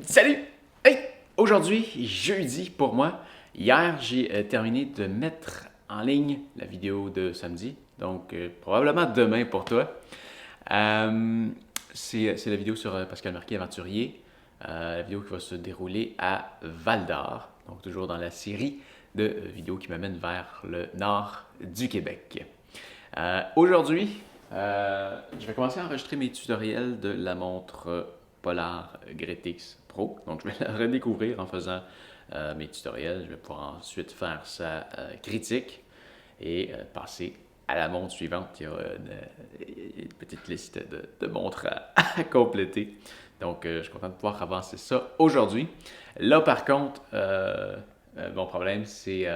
Salut! Hey! Aujourd'hui, jeudi pour moi. Hier, j'ai terminé de mettre en ligne la vidéo de samedi. Donc, probablement demain pour toi. C'est la vidéo sur Pascal Marquis, aventurier. La vidéo qui va se dérouler à Val-d'Or. Donc, toujours dans la série de vidéos qui m'amènent vers le nord du Québec. Aujourd'hui, je vais commencer à enregistrer mes tutoriels de la montre Polar Gretix Pro. Donc, je vais la redécouvrir en faisant mes tutoriels. Je vais pouvoir ensuite faire sa critique et passer à la montre suivante. Il y a une petite liste de montres à compléter. Donc, je suis content de pouvoir avancer ça aujourd'hui. Là, par contre, mon problème, c'est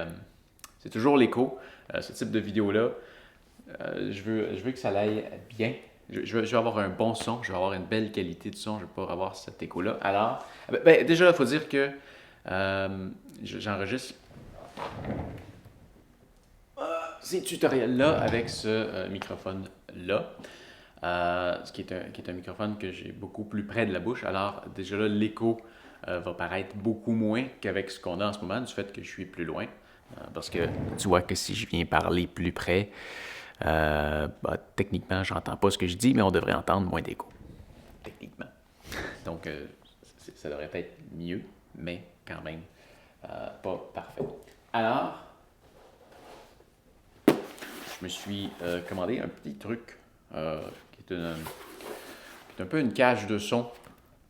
toujours l'écho. Ce type de vidéo-là, je veux que ça aille bien. Je veux avoir un bon son, je veux avoir une belle qualité de son, je veux pas avoir cet écho-là. Alors, déjà, il faut dire que j'enregistre ces tutoriels-là avec ce microphone-là, qui est un microphone que j'ai beaucoup plus près de la bouche. Alors, déjà là, l'écho va paraître beaucoup moins qu'avec ce qu'on a en ce moment, du fait que je suis plus loin. Parce que tu vois que si je viens parler plus près, techniquement, j'entends pas ce que je dis, mais on devrait entendre moins d'écho. Techniquement. Donc, ça devrait être mieux, mais quand même pas parfait. Alors, je me suis commandé un petit truc qui est un peu une cage de son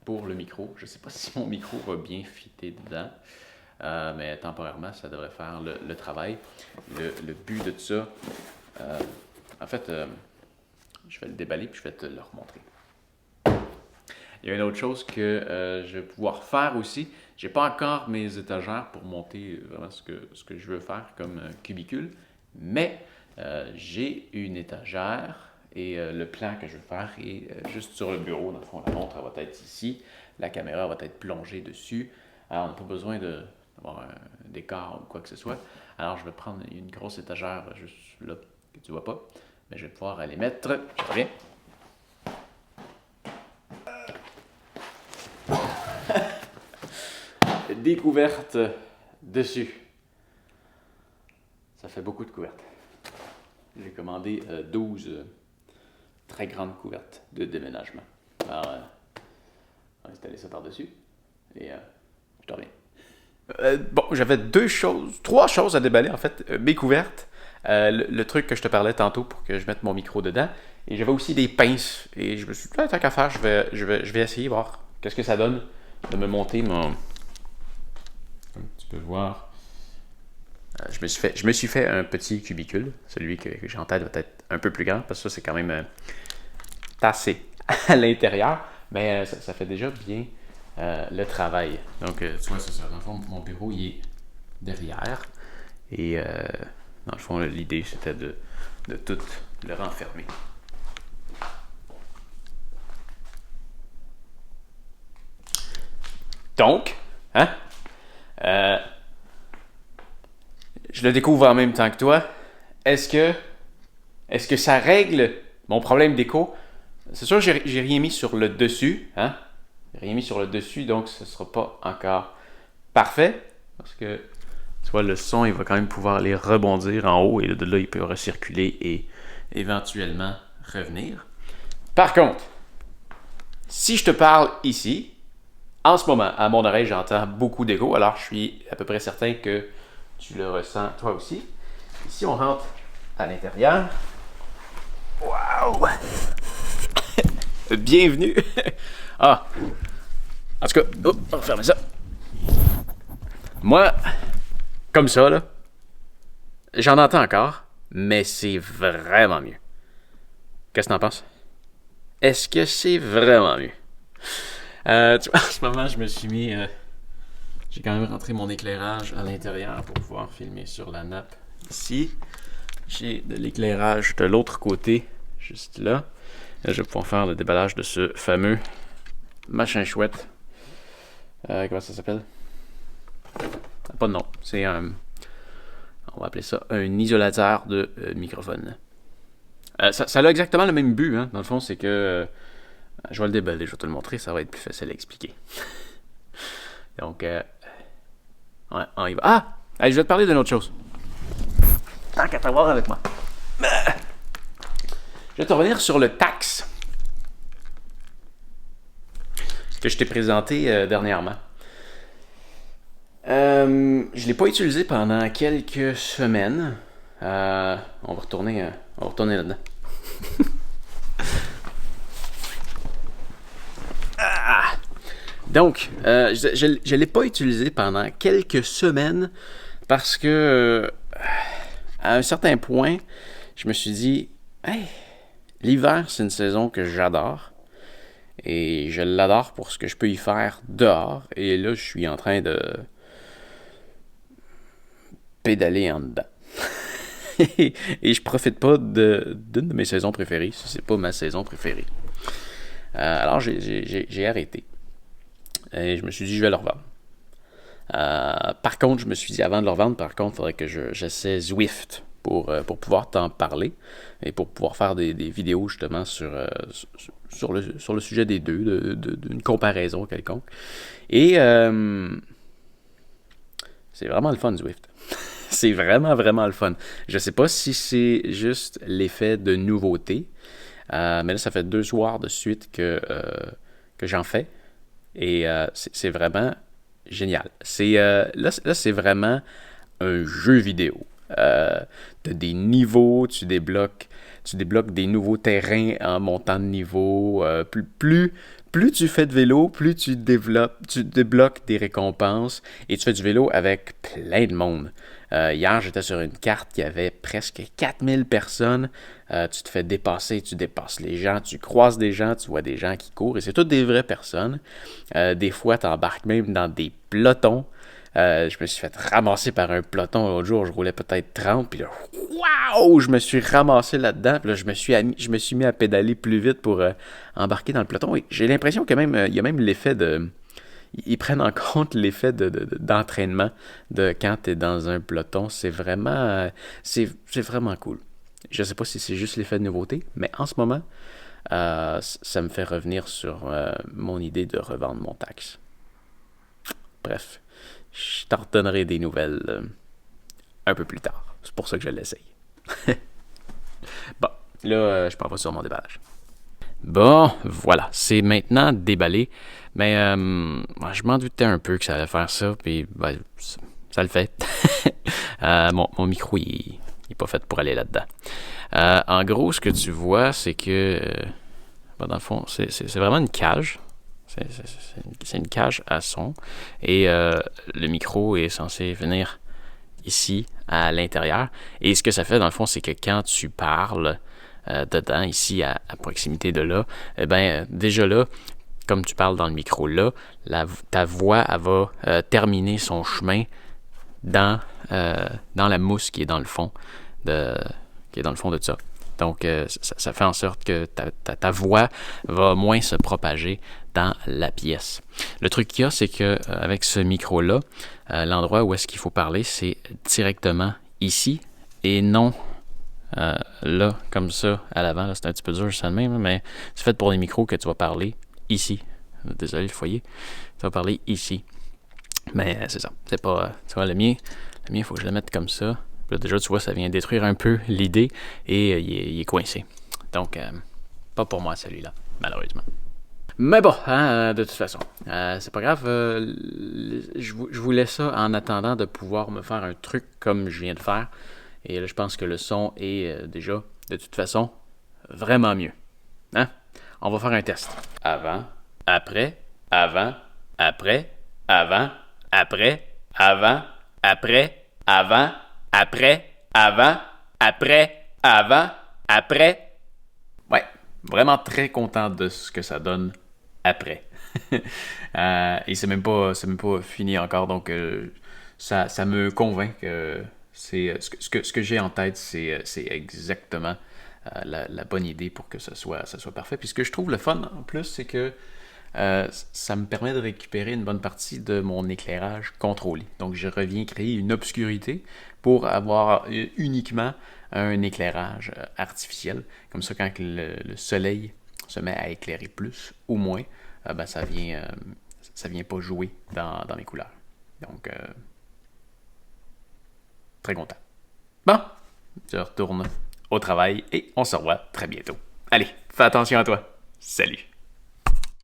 pour le micro. Je sais pas si mon micro va bien fitter dedans. Mais temporairement, ça devrait faire le travail. Le but de ça, en fait, je vais le déballer puis je vais te le remontrer. Il y a une autre chose que je vais pouvoir faire aussi. Je n'ai pas encore mes étagères pour monter vraiment ce que je veux faire comme cubicule, mais j'ai une étagère et le plan que je veux faire est juste sur le bureau. Dans le fond, la montre elle va être ici, la caméra va être plongée dessus. Alors, on n'a pas besoin d'avoir un décor ou quoi que ce soit. Alors, je vais prendre une grosse étagère juste là, que tu ne vois pas. Mais je vais pouvoir aller mettre. Je reviens. Découverte dessus. Ça fait beaucoup de couvertes. J'ai commandé 12 très grandes couvertes de déménagement. Alors, on va installer ça par-dessus. Et je te reviens. Bon, j'avais trois choses à déballer en fait. Mes couvertes, le truc que je te parlais tantôt pour que je mette mon micro dedans, et j'avais aussi des pinces. Et je me suis dit, tant qu'à faire, je vais essayer voir qu'est-ce que ça donne de me monter mon. Comme tu peux voir, je me suis fait un petit cubicule. Celui que j'ai en tête va être un peu plus grand parce que ça c'est quand même tassé à l'intérieur, mais ça fait déjà bien le travail. Donc, tu vois, c'est ça. Dans le fond, mon bureau, il est derrière. Et dans le fond, l'idée, c'était de tout le renfermer. Donc, je le découvre en même temps que toi. Est-ce que ça règle mon problème d'écho? C'est sûr que j'ai rien mis sur le dessus, J'ai rien mis sur le dessus, donc ce ne sera pas encore parfait. Parce que, tu vois, le son, il va quand même pouvoir aller rebondir en haut et de là, il peut recirculer et éventuellement revenir. Par contre, si je te parle ici, en ce moment, à mon oreille, j'entends beaucoup d'écho, alors je suis à peu près certain que tu le ressens toi aussi. Si on rentre à l'intérieur, waouh! Bienvenue! Ah! En tout cas, on va fermer ça. Moi, comme ça, là, j'en entends encore, mais c'est vraiment mieux. Qu'est-ce que t'en penses? Est-ce que c'est vraiment mieux? Tu vois, en ce moment, je me suis mis. J'ai quand même rentré mon éclairage à l'intérieur pour pouvoir filmer sur la nappe ici. J'ai de l'éclairage de l'autre côté, juste là. Là, je vais pouvoir faire le déballage de ce fameux machin chouette. Comment ça s'appelle? Pas de nom. C'est un. On va appeler ça un isolateur de microphone. Ça a exactement le même but, Dans le fond, c'est que. Je vais le déballer, je vais te le montrer, ça va être plus facile à expliquer. Donc, ouais, on y va. Ah! Allez, je vais te parler d'une autre chose. Tant qu'à t'avoir avec moi. Je vais te revenir sur le tax que je t'ai présenté dernièrement. Je ne l'ai pas utilisé pendant quelques semaines. On va retourner là-dedans. Donc, je ne l'ai pas utilisé pendant quelques semaines parce que, à un certain point, je me suis dit, hey, l'hiver, c'est une saison que j'adore. Et je l'adore pour ce que je peux y faire dehors. Et là, je suis en train de pédaler en dedans. Et je profite pas d'une de mes saisons préférées, si c'est pas ma saison préférée. Alors, j'ai arrêté. Et je me suis dit, je vais le revendre. Par contre, je me suis dit, avant de le revendre, par contre, il faudrait que j'essaie Zwift pour pouvoir t'en parler et pour pouvoir faire des vidéos justement sur le sujet des deux, d'une comparaison quelconque. Et c'est vraiment le fun, Zwift. C'est vraiment, vraiment le fun. Je sais pas si c'est juste l'effet de nouveauté, mais là, ça fait 2 soirs de suite que j'en fais. Et c'est vraiment génial. Là, c'est vraiment un jeu vidéo. T'as des niveaux, tu débloques des nouveaux terrains en montant de niveau. Plus tu fais de vélo, plus tu débloques des récompenses et tu fais du vélo avec plein de monde. Hier, j'étais sur une carte qui avait presque 4000 personnes. Tu te fais dépasser, tu dépasses les gens, tu croises des gens, tu vois des gens qui courent et c'est toutes des vraies personnes. Des fois, tu embarques même dans des pelotons. Je me suis fait ramasser par un peloton l'autre jour, je roulais peut-être 30, puis là, waouh, je me suis ramassé là-dedans, puis là, je me suis mis à pédaler plus vite pour embarquer dans le peloton. Et j'ai l'impression qu'il y a même l'effet de... Ils prennent en compte l'effet d'entraînement de quand tu es dans un peloton. C'est vraiment cool. Je ne sais pas si c'est juste l'effet de nouveauté, mais en ce moment, ça me fait revenir sur mon idée de revendre mon taxe. Bref, je t'en redonnerai des nouvelles un peu plus tard. C'est pour ça que je l'essaye. Bon, là, je m'en vais sur mon déballage. Bon, voilà, c'est maintenant déballé. Mais je m'en doutais un peu que ça allait faire ça, puis ben, ça le fait. Mon micro, il n'est pas fait pour aller là-dedans. En gros, ce que tu vois, c'est que, dans le fond, c'est vraiment une cage. C'est une cage à son. Et le micro est censé venir ici, à l'intérieur. Et ce que ça fait, dans le fond, c'est que quand tu parles dedans, ici, à proximité de là, eh bien, déjà là, comme tu parles dans le micro là, ta voix, elle va terminer son chemin dans la mousse qui est dans le fond de ça. Donc, ça fait en sorte que ta voix va moins se propager dans la pièce. Le truc qu'il y a, c'est qu'avec ce micro-là, l'endroit où est-ce qu'il faut parler, c'est directement ici et non là, comme ça, à l'avant. Là, c'est un petit peu dur, ça de même, mais c'est fait pour les micros que tu vas parler ici. Désolé, le foyer. Tu vas parler ici. Mais c'est ça. C'est pas... tu vois, le mien, il faut que je le mette comme ça. Là, déjà, tu vois, ça vient détruire un peu l'idée et il est coincé. Donc, pas pour moi, celui-là, malheureusement. Mais bon, de toute façon, c'est pas grave. Je voulais ça en attendant de pouvoir me faire un truc comme je viens de faire. Et là, je pense que le son est déjà, de toute façon, vraiment mieux. Hein? On va faire un test. Avant, après, avant, après, avant, après, avant, après, avant, après, avant, après, avant, après. Ouais, vraiment très content de ce que ça donne après. Et c'est même pas fini encore, donc ça me convainc que c'est ce que j'ai en tête, c'est exactement la bonne idée pour que ça soit parfait. Puis ce que je trouve le fun en plus, c'est que ça me permet de récupérer une bonne partie de mon éclairage contrôlé. Donc je reviens créer une obscurité pour avoir uniquement un éclairage artificiel. Comme ça, quand le soleil se met à éclairer plus ou moins, ben ça ça vient pas jouer dans mes couleurs. Donc, très content. Bon, je retourne au travail et on se revoit très bientôt. Allez, fais attention à toi. Salut!